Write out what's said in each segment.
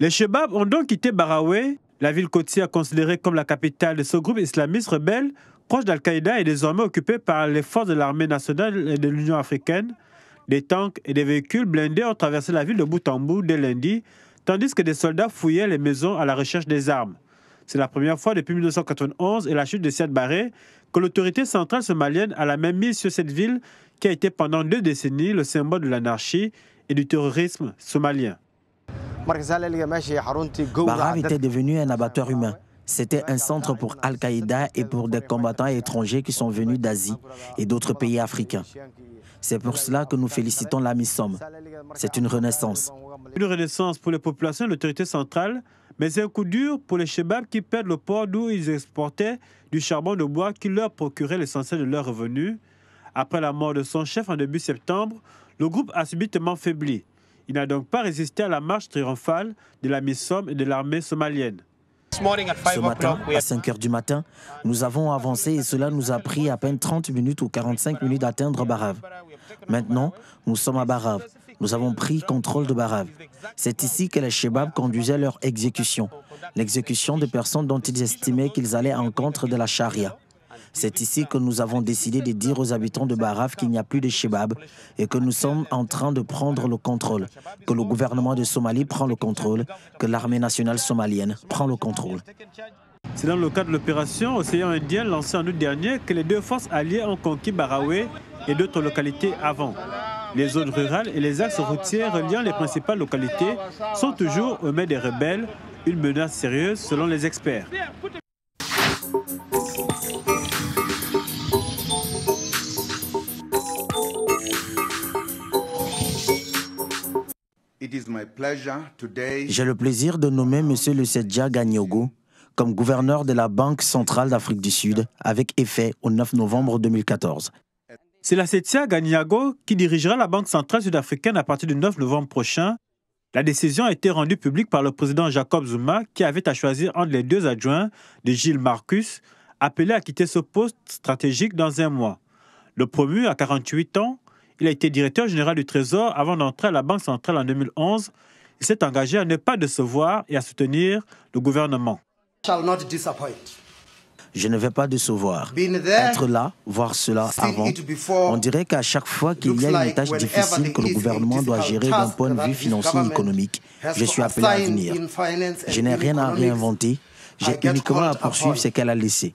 Les Chebabs ont donc quitté Baraoua, la ville côtière considérée comme la capitale de ce groupe islamiste rebelle, proche d'Al-Qaïda et désormais occupée par les forces de l'armée nationale et de l'Union africaine. Des tanks et des véhicules blindés ont traversé la ville de bout en bout dès lundi, tandis que des soldats fouillaient les maisons à la recherche des armes. C'est la première fois depuis 1991 et la chute de Siad Barre que l'autorité centrale somalienne a la même mise sur cette ville qui a été pendant 2 décennies le symbole de l'anarchie et du terrorisme somalien. Barav était devenu un abattoir humain. C'était un centre pour Al-Qaïda et pour des combattants étrangers qui sont venus d'Asie et d'autres pays africains. C'est pour cela que nous félicitons l'AMISOM. C'est une renaissance. Une renaissance pour les populations de l'autorité centrale, mais c'est un coup dur pour les Chebabs qui perdent le port d'où ils exportaient du charbon de bois qui leur procurait l'essentiel de leurs revenus. Après la mort de son chef en début septembre, le groupe a subitement faibli. Il n'a donc pas résisté à la marche triomphale de l'AMISOM et de l'armée somalienne. Ce matin, à 5 h du matin, nous avons avancé et cela nous a pris à peine 30 minutes ou 45 minutes d'atteindre Barav. Maintenant, nous sommes à Barav. Nous avons pris contrôle de Barav. C'est ici que les Chebabs conduisaient leur exécution. L'exécution de personnes dont ils estimaient qu'ils allaient à l'encontre de la charia. C'est ici que nous avons décidé de dire aux habitants de Barav qu'il n'y a plus de Chebabs et que nous sommes en train de prendre le contrôle, que le gouvernement de Somalie prend le contrôle, que l'armée nationale somalienne prend le contrôle. C'est dans le cadre de l'opération Océan Indien lancée en août dernier que les deux forces alliées ont conquis Baraoua et d'autres localités avant. Les zones rurales et les axes routiers reliant les principales localités sont toujours aux mains des rebelles, une menace sérieuse selon les experts. J'ai le plaisir de nommer M. Lusedja Gagnogo comme gouverneur de la Banque centrale d'Afrique du Sud, avec effet au 9 novembre 2014. C'est Lusedja Gagnago qui dirigera la Banque centrale sud-africaine à partir du 9 novembre prochain. La décision a été rendue publique par le président Jacob Zuma, qui avait à choisir entre les deux adjoints de Gilles Marcus, appelé à quitter ce poste stratégique dans un mois. Le promu, à 48 ans, il a été directeur général du Trésor avant d'entrer à la Banque centrale en 2011. Il s'est engagé à ne pas décevoir et à soutenir le gouvernement. Je ne vais pas décevoir. Être là, voir cela avant, on dirait qu'à chaque fois qu'il y a une tâche difficile que le gouvernement doit gérer d'un point de vue financier et économique, je suis appelé à venir. Je n'ai rien à réinventer, j'ai uniquement à poursuivre ce qu'elle a laissé.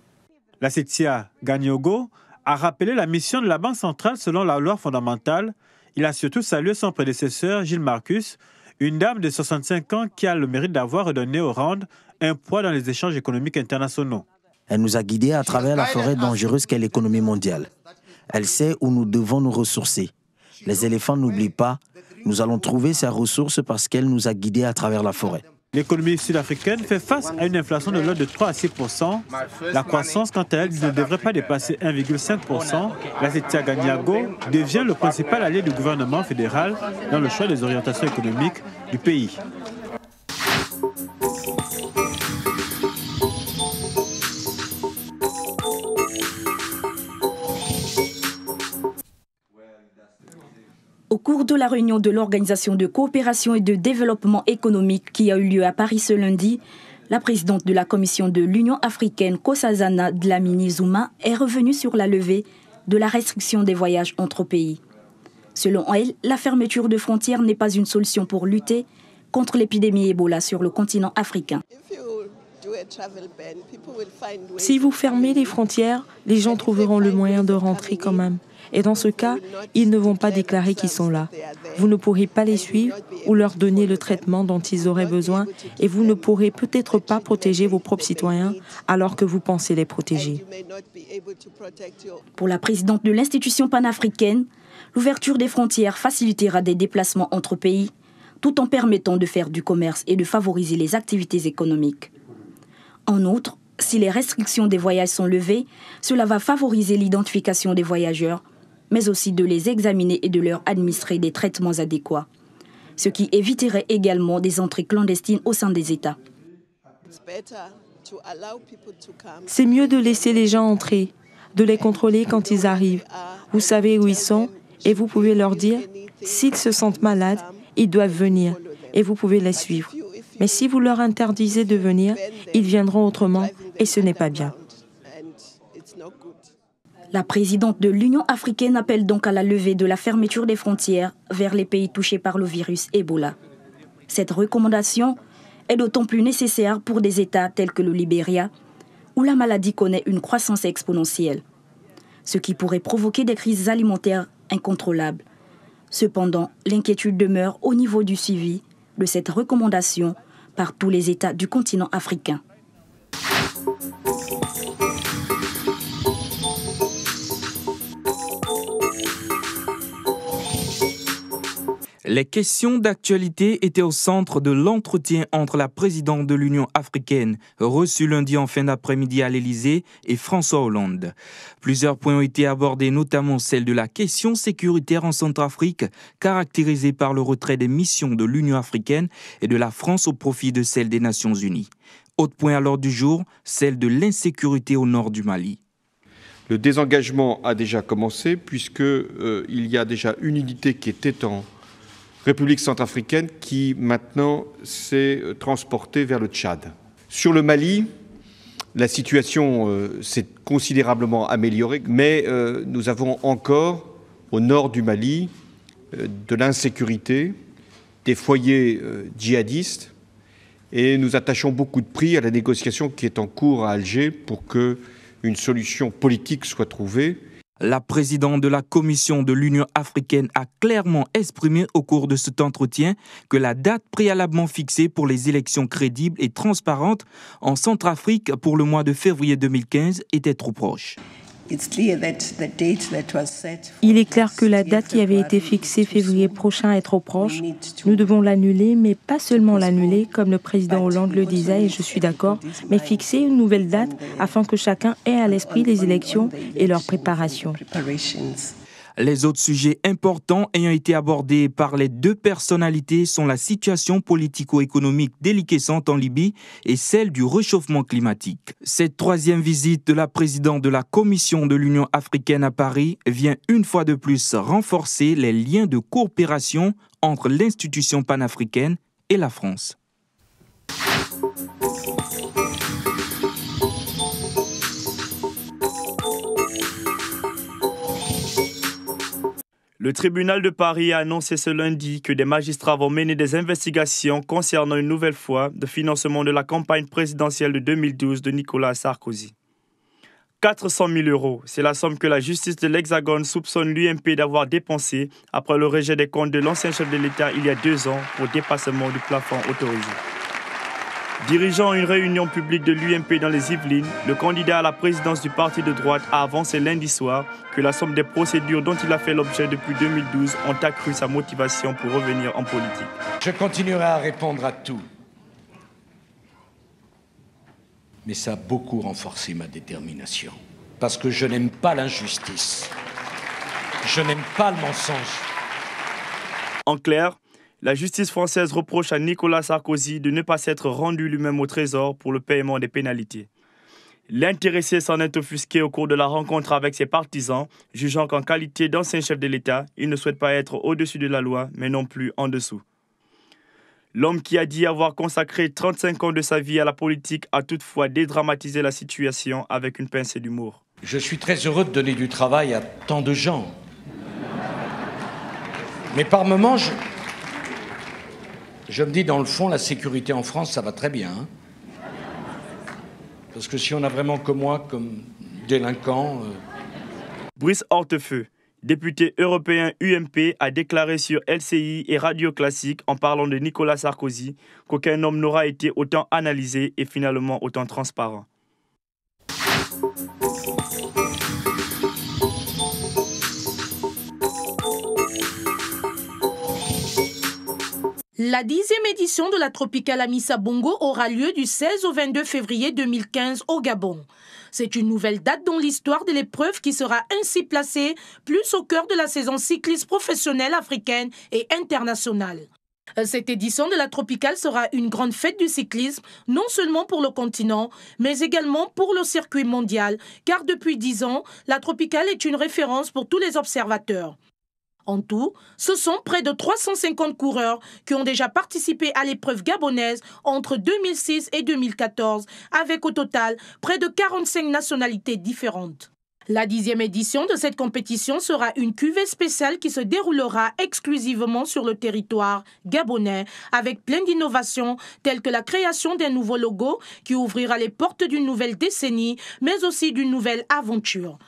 Lusedja Gagnogo a rappelé la mission de la Banque centrale selon la loi fondamentale. Il a surtout salué son prédécesseur, Gilles Marcus, une dame de 65 ans qui a le mérite d'avoir redonné au Rwand un poids dans les échanges économiques internationaux. Elle nous a guidés à travers la forêt dangereuse qu'est l'économie mondiale. Elle sait où nous devons nous ressourcer. Les éléphants n'oublient pas, nous allons trouver ces ressources parce qu'elle nous a guidés à travers la forêt. L'économie sud-africaine fait face à une inflation de l'ordre de 3 à 6 %. La croissance, quant à elle, ne devrait pas dépasser 1,5 %. Lusedja Gagnago devient le principal allié du gouvernement fédéral dans le choix des orientations économiques du pays. Au cours de la réunion de l'Organisation de coopération et de développement économique qui a eu lieu à Paris ce lundi, la présidente de la Commission de l'Union africaine, Nkosazana Dlamini Zuma, est revenue sur la levée de la restriction des voyages entre pays. Selon elle, la fermeture de frontières n'est pas une solution pour lutter contre l'épidémie Ebola sur le continent africain. Si vous fermez les frontières, les gens trouveront le moyen de rentrer quand même. Et dans ce cas, ils ne vont pas déclarer qu'ils sont là. Vous ne pourrez pas les suivre ou leur donner le traitement dont ils auraient besoin et vous ne pourrez peut-être pas protéger vos propres citoyens alors que vous pensez les protéger. Pour la présidente de l'institution panafricaine, l'ouverture des frontières facilitera des déplacements entre pays tout en permettant de faire du commerce et de favoriser les activités économiques. En outre, si les restrictions des voyages sont levées, cela va favoriser l'identification des voyageurs, mais aussi de les examiner et de leur administrer des traitements adéquats, ce qui éviterait également des entrées clandestines au sein des États. C'est mieux de laisser les gens entrer, de les contrôler quand ils arrivent. Vous savez où ils sont et vous pouvez leur dire, s'ils se sentent malades, ils doivent venir et vous pouvez les suivre. Mais si vous leur interdisez de venir, ils viendront autrement et ce n'est pas bien. La présidente de l'Union africaine appelle donc à la levée de la fermeture des frontières vers les pays touchés par le virus Ebola. Cette recommandation est d'autant plus nécessaire pour des États tels que le Libéria, où la maladie connaît une croissance exponentielle, ce qui pourrait provoquer des crises alimentaires incontrôlables. Cependant, l'inquiétude demeure au niveau du suivi de cette recommandation par tous les États du continent africain. Les questions d'actualité étaient au centre de l'entretien entre la présidente de l'Union africaine, reçue lundi en fin d'après-midi à l'Élysée, et François Hollande. Plusieurs points ont été abordés, notamment celle de la question sécuritaire en Centrafrique, caractérisée par le retrait des missions de l'Union africaine et de la France au profit de celle des Nations unies. Autre point à l'ordre du jour, celle de l'insécurité au nord du Mali. Le désengagement a déjà commencé puisqu'il y a déjà une unité qui était en République centrafricaine qui maintenant s'est transportée vers le Tchad. Sur le Mali, la situation s'est considérablement améliorée, mais nous avons encore au nord du Mali de l'insécurité, des foyers djihadistes, et nous attachons beaucoup de prix à la négociation qui est en cours à Alger pour qu'une solution politique soit trouvée. La présidente de la Commission de l'Union africaine a clairement exprimé au cours de cet entretien que la date préalablement fixée pour les élections crédibles et transparentes en Centrafrique pour le mois de février 2015 était trop proche. Il est clair que la date qui avait été fixée février prochain est trop proche. Nous devons l'annuler, mais pas seulement l'annuler, comme le président Hollande le disait, et je suis d'accord, mais fixer une nouvelle date afin que chacun ait à l'esprit les élections et leur préparation. Les autres sujets importants ayant été abordés par les deux personnalités sont la situation politico-économique déliquescente en Libye et celle du réchauffement climatique. Cette troisième visite de la présidente de la Commission de l'Union africaine à Paris vient une fois de plus renforcer les liens de coopération entre l'institution panafricaine et la France. Le tribunal de Paris a annoncé ce lundi que des magistrats vont mener des investigations concernant une nouvelle fois de financement de la campagne présidentielle de 2012 de Nicolas Sarkozy. 400 000 €, c'est la somme que la justice de l'Hexagone soupçonne l'UMP d'avoir dépensé après le rejet des comptes de l'ancien chef de l'État il y a 2 ans pour dépassement du plafond autorisé. Dirigeant une réunion publique de l'UMP dans les Yvelines, le candidat à la présidence du parti de droite a avancé lundi soir que la somme des procédures dont il a fait l'objet depuis 2012 ont accru sa motivation pour revenir en politique. Je continuerai à répondre à tout. Mais ça a beaucoup renforcé ma détermination. Parce que je n'aime pas l'injustice. Je n'aime pas le mensonge. En clair, la justice française reproche à Nicolas Sarkozy de ne pas s'être rendu lui-même au Trésor pour le paiement des pénalités. L'intéressé s'en est offusqué au cours de la rencontre avec ses partisans, jugeant qu'en qualité d'ancien chef de l'État, il ne souhaite pas être au-dessus de la loi, mais non plus en dessous. L'homme qui a dit avoir consacré 35 ans de sa vie à la politique a toutefois dédramatisé la situation avec une pincée d'humour. Je suis très heureux de donner du travail à tant de gens. Mais par moments, je me dis, dans le fond, la sécurité en France, ça va très bien. Hein, parce que si on a vraiment que moi comme délinquant... Brice Hortefeux, député européen UMP, a déclaré sur LCI et Radio Classique, en parlant de Nicolas Sarkozy, qu'aucun homme n'aura été autant analysé et finalement autant transparent. La 10e édition de la Tropicale Amissa Bongo aura lieu du 16 au 22 février 2015 au Gabon. C'est une nouvelle date dans l'histoire de l'épreuve qui sera ainsi placée plus au cœur de la saison cycliste professionnelle africaine et internationale. Cette édition de la Tropicale sera une grande fête du cyclisme, non seulement pour le continent, mais également pour le circuit mondial, car depuis 10 ans, la Tropicale est une référence pour tous les observateurs. En tout, ce sont près de 350 coureurs qui ont déjà participé à l'épreuve gabonaise entre 2006 et 2014, avec au total près de 45 nationalités différentes. La 10e édition de cette compétition sera une cuvée spéciale qui se déroulera exclusivement sur le territoire gabonais avec plein d'innovations telles que la création d'un nouveau logo qui ouvrira les portes d'une nouvelle décennie mais aussi d'une nouvelle aventure.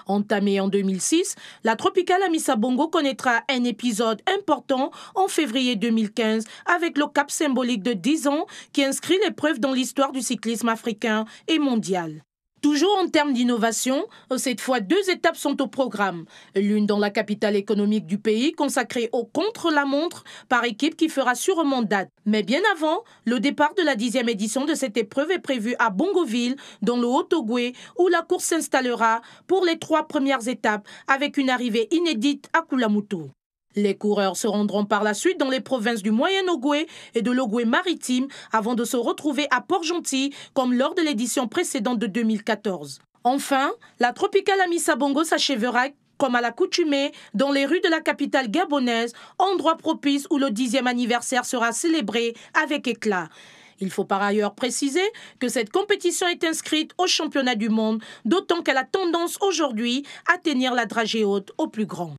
Entamée en 2006, la Tropicale Amissa Bongo connaîtra un épisode important en février 2015 avec le cap symbolique de 10 ans qui inscrit l'épreuve dans l'histoire du cyclisme africain et mondial. Toujours en termes d'innovation, cette fois 2 étapes sont au programme. L'une dans la capitale économique du pays, consacrée au contre-la-montre par équipe qui fera sûrement date. Mais bien avant, le départ de la 10e édition de cette épreuve est prévu à Bongoville, dans le Haut-Ogooué, où la course s'installera pour les 3 premières étapes, avec une arrivée inédite à Koulamoutou. Les coureurs se rendront par la suite dans les provinces du Moyen-Ogooué et de l'Ogooué maritime avant de se retrouver à Port-Gentil comme lors de l'édition précédente de 2014. Enfin, la Tropicale Amissa Bongo s'achèvera comme à l'accoutumée dans les rues de la capitale gabonaise, endroit propice où le 10e anniversaire sera célébré avec éclat. Il faut par ailleurs préciser que cette compétition est inscrite au championnat du monde, d'autant qu'elle a tendance aujourd'hui à tenir la dragée haute au plus grand.